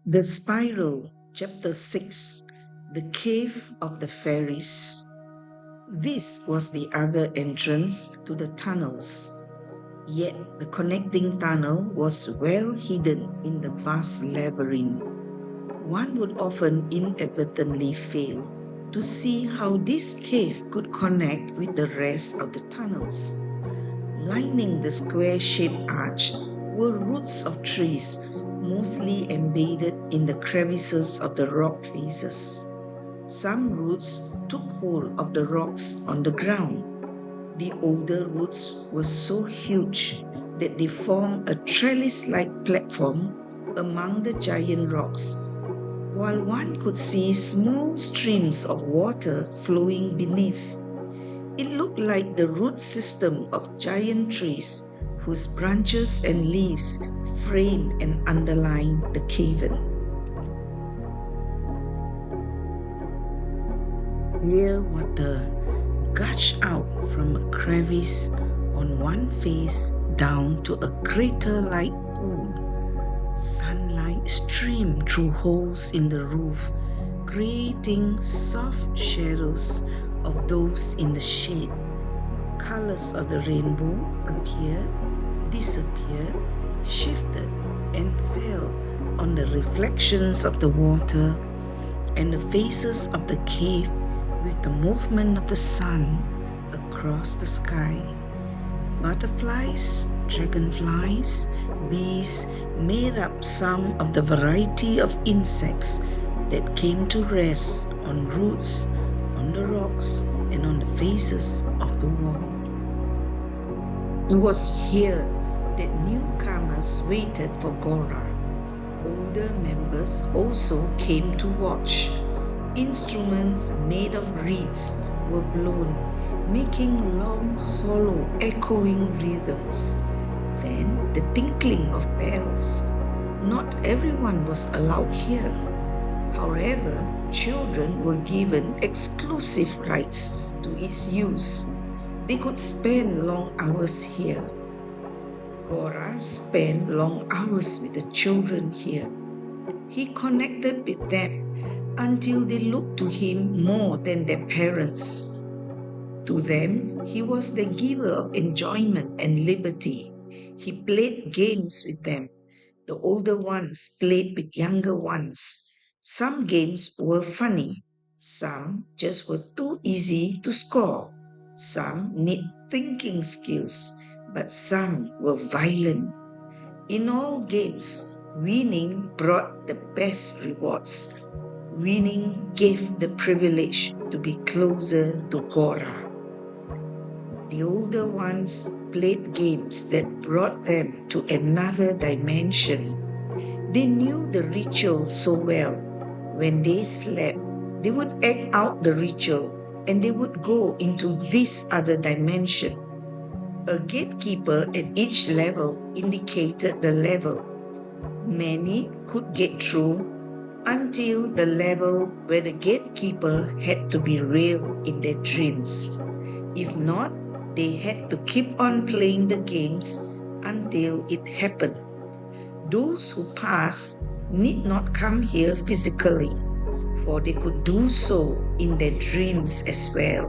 The Spiral, Chapter 6. The Cave of the Fairies. This was the other entrance to the tunnels. Yet the connecting tunnel was well hidden in the vast labyrinth. One would often inadvertently fail to see how this cave could connect with the rest of the tunnels. Lining the square-shaped arch were roots of trees, mostly embedded in the crevices of the rock faces. Some roots took hold of the rocks on the ground. The older roots were so huge that they formed a trellis-like platform among the giant rocks, while one could see small streams of water flowing beneath. It looked like the root system of giant trees whose branches and leaves frame and underline the cavern. Clear water gushed out from a crevice on one face down to a crater-like pool. Sunlight streamed through holes in the roof, creating soft shadows of those in the shade. Colors of the rainbow appeared, disappeared, shifted, and fell on the reflections of the water and the faces of the cave with the movement of the sun across the sky. Butterflies, dragonflies, bees made up some of the variety of insects that came to rest on roots, on the rocks, and on the faces of the wall. It was here that newcomers waited for Gora. Older members also came to watch. Instruments made of reeds were blown, making long, hollow, echoing rhythms. Then the tinkling of bells. Not everyone was allowed here. However, children were given exclusive rights to its use. They could spend long hours here. Gora spent long hours with the children here. He connected with them until they looked to him more than their parents. To them, he was the giver of enjoyment and liberty. He played games with them. The older ones played with younger ones. Some games were funny. Some just were too easy to score. Some need thinking skills, but some were violent. In all games, winning brought the best rewards. Winning gave the privilege to be closer to Gora. The older ones played games that brought them to another dimension. They knew the ritual so well. When they slept, they would act out the ritual and they would go into this other dimension. A gatekeeper at each level indicated the level. Many could get through until the level where the gatekeeper had to be railed in their dreams. If not, they had to keep on playing the games until it happened. Those who passed need not come here physically, for they could do so in their dreams as well.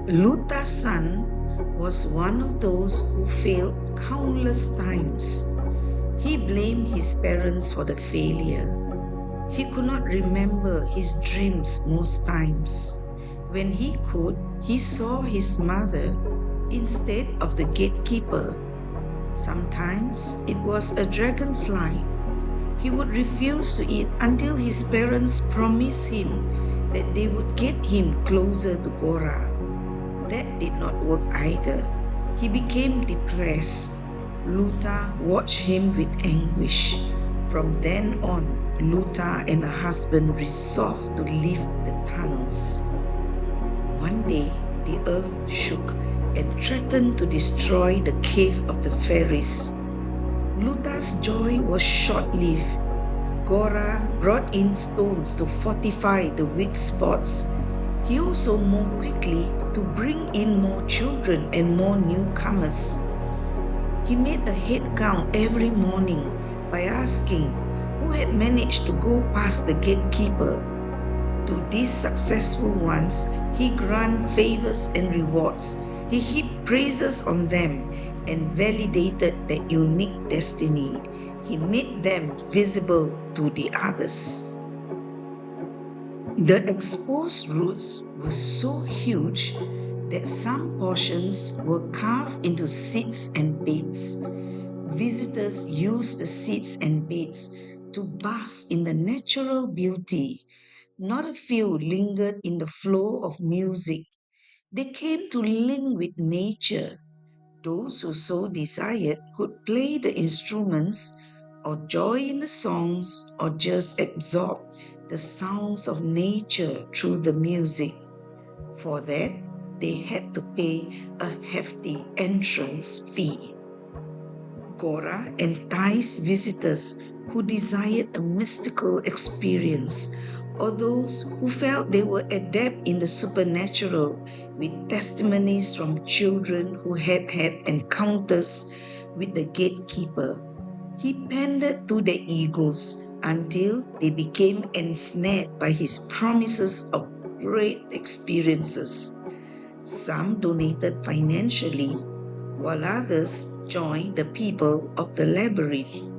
Luta's son was one of those who failed countless times. He blamed his parents for the failure. He could not remember his dreams most times. When he could, he saw his mother instead of the gatekeeper. Sometimes it was a dragonfly. He would refuse to eat until his parents promised him that they would get him closer to Gora. That did not work either. He became depressed. Luta watched him with anguish. From then on, Luta and her husband resolved to leave the tunnels. One day, the earth shook and threatened to destroy the cave of the fairies. Luta's joy was short-lived. Gora brought in stones to fortify the weak spots. He also moved quickly to bring in more children and more newcomers. He made a head count every morning by asking, who had managed to go past the gatekeeper. To these successful ones, he granted favors and rewards. He heaped praises on them and validated their unique destiny. He made them visible to the others. The exposed roots were so huge that some portions were carved into seats and beds. Visitors used the seats and beds to bask in the natural beauty. Not a few lingered in the flow of music. They came to link with nature. Those who so desired could play the instruments or join in the songs or just absorb the sounds of nature through the music. For that, they had to pay a hefty entrance fee. Gora enticed visitors who desired a mystical experience or those who felt they were adept in the supernatural, with testimonies from children who had had encounters with the gatekeeper. He pandered to their egos until they became ensnared by his promises of great experiences. Some donated financially, while others joined the people of the labyrinth.